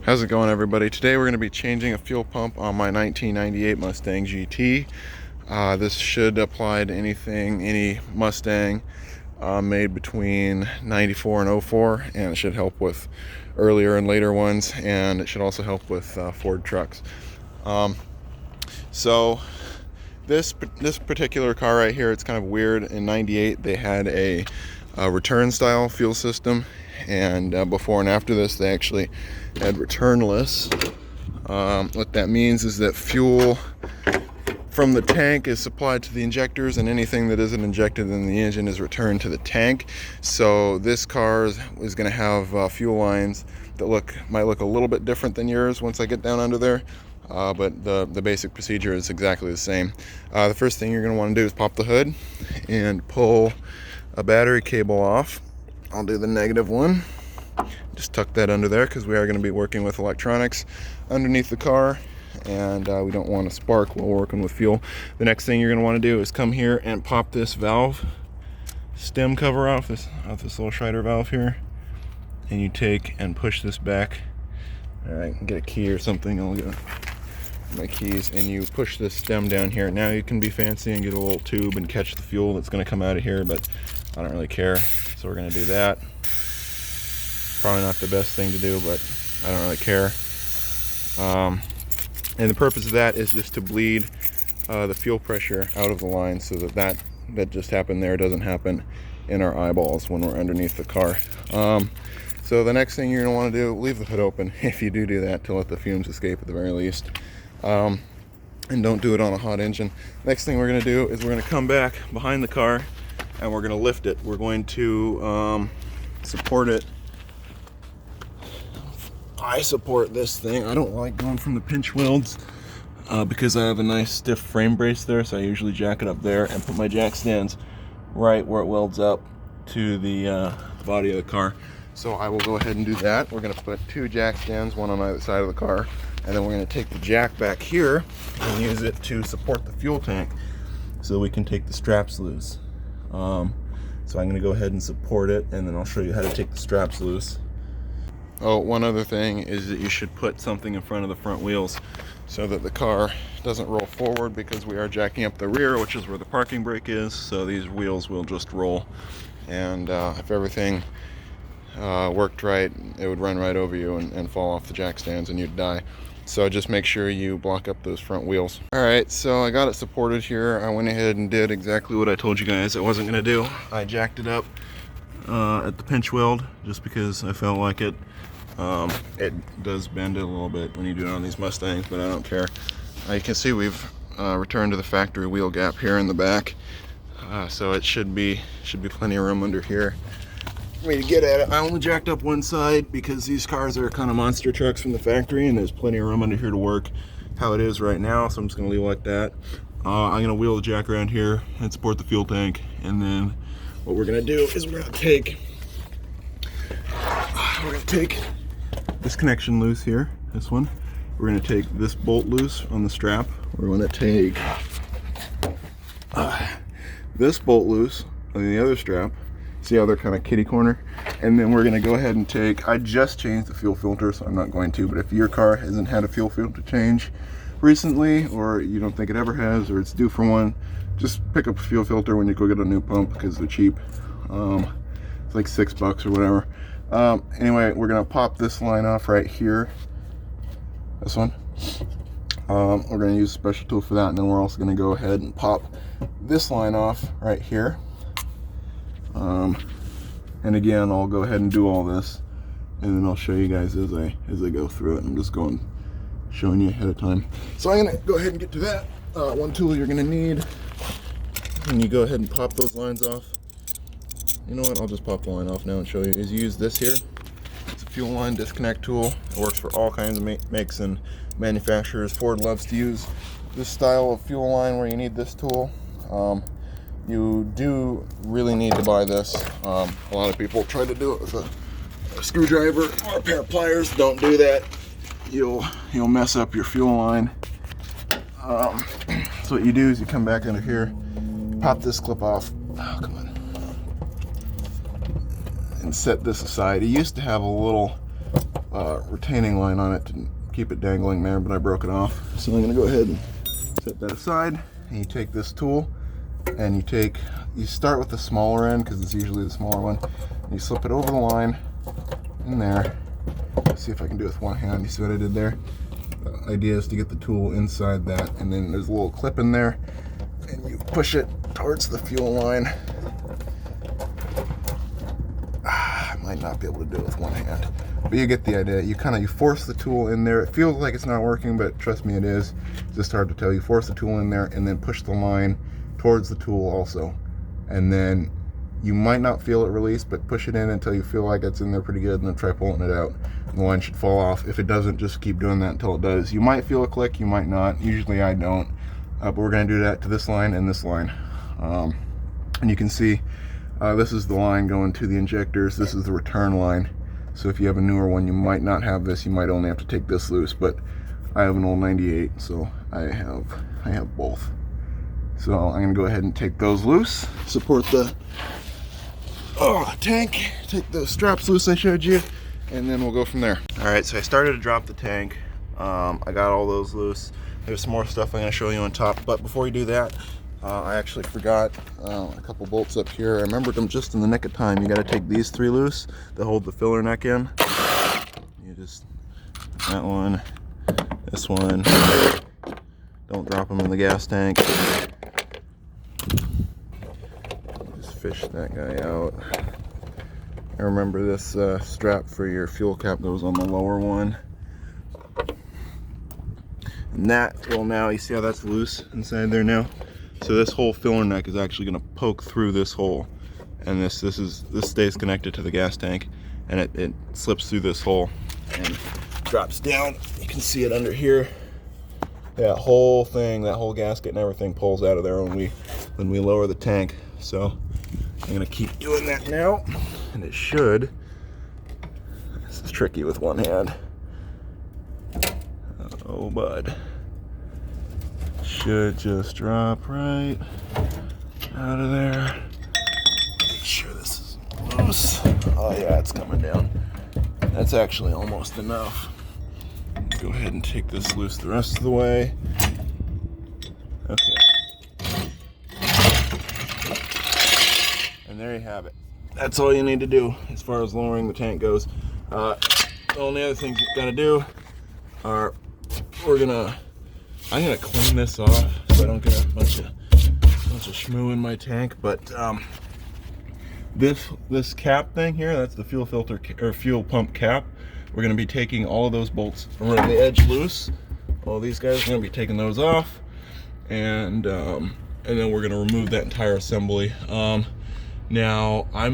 How's it going, everybody? Today we're going to be changing a fuel pump on my 1998 Mustang GT. This should apply to any Mustang made between 94 and 04, and it should help with earlier and later ones, and it should also help with Ford trucks. So this particular car right here, it's kind of weird. In 98 they had a return style fuel system, and before and after this they actually had returnless. What that means is that fuel from the tank is supplied to the injectors, and anything that isn't injected in the engine is returned to the tank. So this car is going to have fuel lines that might look a little bit different than yours once I get down under there, but the basic procedure is exactly the same. The first thing you're going to want to do is pop the hood and pull a battery cable off. I'll do the negative one. Just tuck that under there because we are going to be working with electronics underneath the car, and we don't want to spark while we're working with fuel. The next thing you're going to want to do is come here and pop this valve stem cover off this little Schreider valve here, and you take and push this back. All right, get a key or something. I'll get my keys, and you push this stem down here. Now you can be fancy and get a little tube and catch the fuel that's going to come out of here, but I don't really care, so we're going to do that. Probably not the best thing to do, but I don't really care. And the purpose of that is just to bleed the fuel pressure out of the line, so that just happened there doesn't happen in our eyeballs when we're underneath the car. So the next thing you're going to want to do, leave the hood open if you do that, to let the fumes escape at the very least. And don't do it on a hot engine. Next thing we're going to do is we're going to come back behind the car and we're going to lift it. We're going to support it. I support this thing. I don't like going from the pinch welds because I have a nice stiff frame brace there, so I usually jack it up there and put my jack stands right where it welds up to the body of the car. So I will go ahead and do that. We're going to put two jack stands, one on either side of the car, and then we're going to take the jack back here and use it to support the fuel tank so we can take the straps loose. So I'm going to go ahead and support it, and then I'll show you how to take the straps loose. Oh, one other thing is that you should put something in front of the front wheels so that the car doesn't roll forward, because we are jacking up the rear, which is where the parking brake is, so these wheels will just roll. And if everything worked right, it would run right over you and fall off the jack stands and you'd die. So just make sure you block up those front wheels. Alright, so I got it supported here. I went ahead and did exactly what I told you guys I wasn't going to do. I jacked it up at the pinch weld just because I felt like it. It does bend it a little bit when you do it on these Mustangs, but I don't care. You can see we've returned to the factory wheel gap here in the back, so it should be plenty of room under here for me to get at it. I only jacked up one side because these cars are kind of monster trucks from the factory, and there's plenty of room under here to work how it is right now, so I'm just going to leave it like that. I'm going to wheel the jack around here and support the fuel tank, and then what we're going to do is we're going to take this connection loose here, this one. We're going to take this bolt loose on the strap. We're going to take this bolt loose on the other strap. See how they're kind of kitty corner? And then we're going to go ahead and take, I just changed the fuel filter, so I'm not going to, but if your car hasn't had a fuel filter change recently, or you don't think it ever has, or it's due for one, just pick up a fuel filter when you go get a new pump, because they're cheap. It's like $6 or whatever. Anyway, we're going to pop this line off right here. This one. We're going to use a special tool for that, and then we're also going to go ahead and pop this line off right here. And again, I'll go ahead and do all this, and then I'll show you guys as I go through it. I'm just showing you ahead of time. So I'm going to go ahead and get to that. One tool you're going to need when you go ahead and pop those lines off. You know what, I'll just pop the line off now and show you, is use this here. It's a fuel line disconnect tool. It works for all kinds of makes and manufacturers. Ford loves to use this style of fuel line where you need this tool. You do really need to buy this. A lot of people try to do it with a screwdriver or a pair of pliers. Don't do that. You'll mess up your fuel line. So what you do is you come back under here, pop this clip off. Oh, come on. And set this aside. It used to have a little retaining line on it to keep it dangling there, but I broke it off. So I'm gonna go ahead and set that aside. And you take this tool and you start with the smaller end because it's usually the smaller one. And you slip it over the line in there. Let's see if I can do it with one hand. You see what I did there? The idea is to get the tool inside that, and then there's a little clip in there, and you push it towards the fuel line. I might not be able to do it with one hand, but you get the idea. You force the tool in there. It feels like it's not working, but trust me, it is. It's just hard to tell. You force the tool in there and then push the line towards the tool also, and then you might not feel it release, but push it in until you feel like it's in there pretty good, and then try pulling it out. And the line should fall off. If it doesn't, just keep doing that until it does. You might feel a click, you might not. Usually I don't, but we're going to do that to this line and this line. And you can see this is the line going to the injectors. This is the return line. So if you have a newer one, you might not have this. You might only have to take this loose, but I have an old 98, so I have both. So I'm going to go ahead and take those loose, support the tank, take the straps loose I showed you, and then we'll go from there. All right, so I started to drop the tank. I got all those loose. There's some more stuff I'm going to show you on top, but before you do that, I actually forgot a couple bolts up here. I remembered them just in the nick of time. You got to take these 3 loose to hold the filler neck in. You just, that one, this one. Don't drop them in the gas tank. Just fish that guy out. I remember this strap for your fuel cap goes on the lower one. And that will now, you see how that's loose inside there now? So this whole filler neck is actually going to poke through this hole, and this stays connected to the gas tank, and it slips through this hole and drops down. You can see it under here. That whole thing, that whole gasket and everything pulls out of there when we lower the tank. So I'm going to keep doing that now, and it should. This is tricky with one hand. Oh, bud. Should just drop right out of there. Make sure this is loose. Oh yeah, it's coming down. That's actually almost enough. Go ahead and take this loose the rest of the way. Okay. And there you have it. That's all you need to do as far as lowering the tank goes. The only other things you've got to do are I'm gonna clean this off so I don't get a bunch of shmoo in my tank. But this cap thing here, that's the fuel filter or fuel pump cap. We're gonna be taking all of those bolts around the edge loose. All these guys are gonna be taking those off, and then we're gonna remove that entire assembly. Now I'll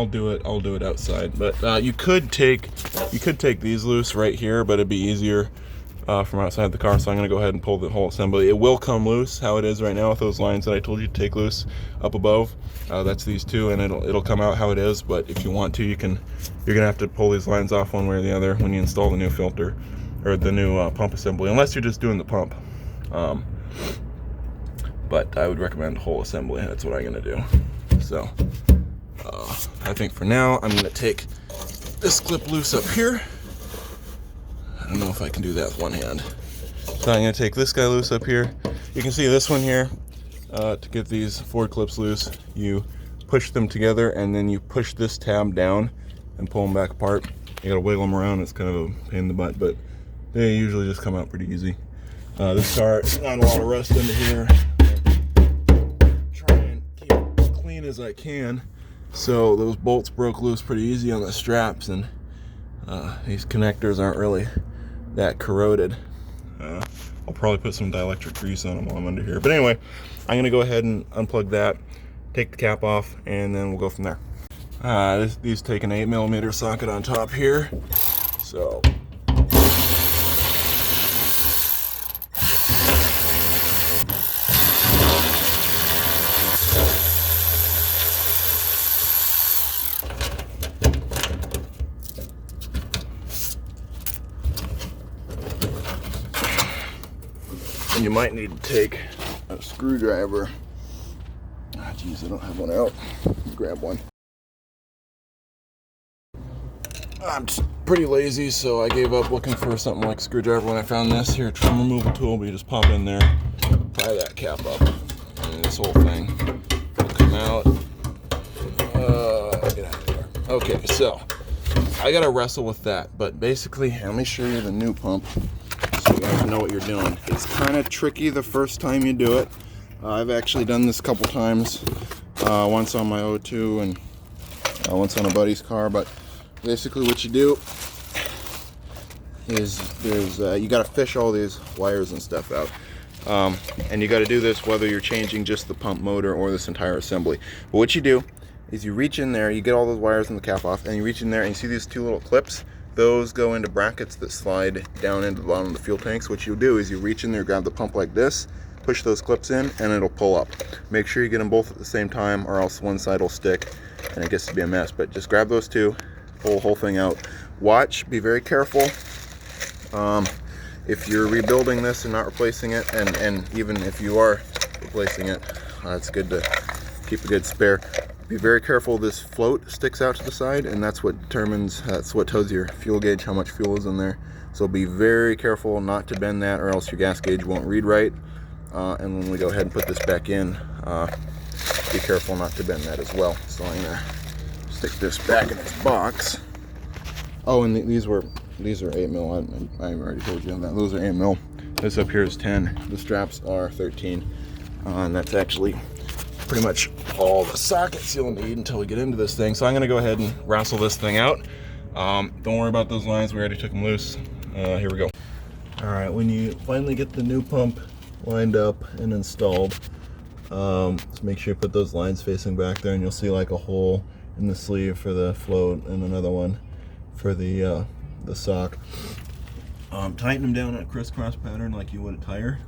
do it outside. But you could take these loose right here, but it'd be easier from outside the car. So I'm gonna go ahead and pull the whole assembly. It will come loose how it is right now with those lines that I told you to take loose up above. That's these two, and it'll come out how it is. But if you want to, you're gonna have to pull these lines off one way or the other when you install the new filter or the new pump assembly, unless you're just doing the pump. But I would recommend the whole assembly. That's what I'm gonna do. So I think for now I'm gonna take this clip loose up here. I don't know if I can do that with one hand. So I'm gonna take this guy loose up here. You can see this one here. To get these forward clips loose, you push them together and then you push this tab down and pull them back apart. You gotta wiggle them around. It's kind of a pain in the butt, but they usually just come out pretty easy. This car got a lot of rust into here. Try and keep it as clean as I can. So those bolts broke loose pretty easy on the straps, and these connectors aren't really that corroded. I'll probably put some dielectric grease on them while I'm under here. But anyway, I'm gonna go ahead and unplug that, take the cap off, and then we'll go from there. These take an 8mm socket on top here. So you might need to take a screwdriver. Geez, I don't have one out. Grab one. I'm just pretty lazy, so I gave up looking for something like a screwdriver when I found this. Here, trim removal tool, but you just pop in there, pry that cap up, and this whole thing will come out. Get out of there. Okay, so I gotta wrestle with that, but basically, let me show you the new pump so you guys know what you're doing. It's kind of tricky the first time you do it. I've actually done this a couple times, once on my O2 and once on a buddy's car, but basically what you do is you got to fish all these wires and stuff out, and you got to do this whether you're changing just the pump motor or this entire assembly. But what you do is you reach in there, you get all those wires and the cap off, and you reach in there and you see these two little clips. Those go into brackets that slide down into the bottom of the fuel tanks. What you do is you reach in there, grab the pump like this, push those clips in, and it'll pull up. Make sure you get them both at the same time, or else one side will stick and it gets to be a mess. But just grab those two, pull the whole thing out. Watch, be very careful. If you're rebuilding this and not replacing it, and even if you are replacing it, it's good to keep a good spare. Be very careful, this float sticks out to the side, and that's what tells your fuel gauge how much fuel is in there. So be very careful not to bend that, or else your gas gauge won't read right. And when we go ahead and put this back in, be careful not to bend that as well. So I'm gonna stick this back in its box. Oh, and these are 8 mil. I already told you that. Those are 8 mil. This up here is 10. The straps are 13, and that's actually pretty much all the sockets you'll need until we get into this thing. So I'm gonna go ahead and wrestle this thing out. Don't worry about those lines. We already took them loose. Here we go. All right, when you finally get the new pump lined up and installed, just make sure you put those lines facing back there, and you'll see like a hole in the sleeve for the float and another one for the sock. Tighten them down in a crisscross pattern like you would a tire.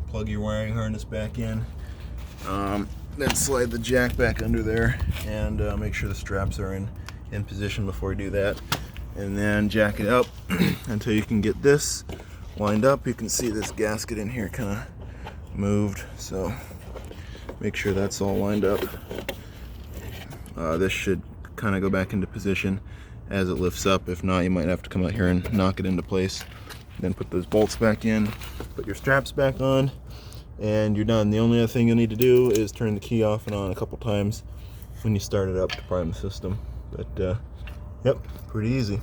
Plug your wiring harness back in. Then slide the jack back under there, and make sure the straps are in position before you do that. And then jack it up until you can get this lined up. You can see this gasket in here kind of moved, so make sure that's all lined up. This should kind of go back into position as it lifts up. If not, you might have to come out here and knock it into place. Then put those bolts back in, put your straps back on, and you're done. The only other thing you'll need to do is turn the key off and on a couple times when you start it up to prime the system. But yep, pretty easy.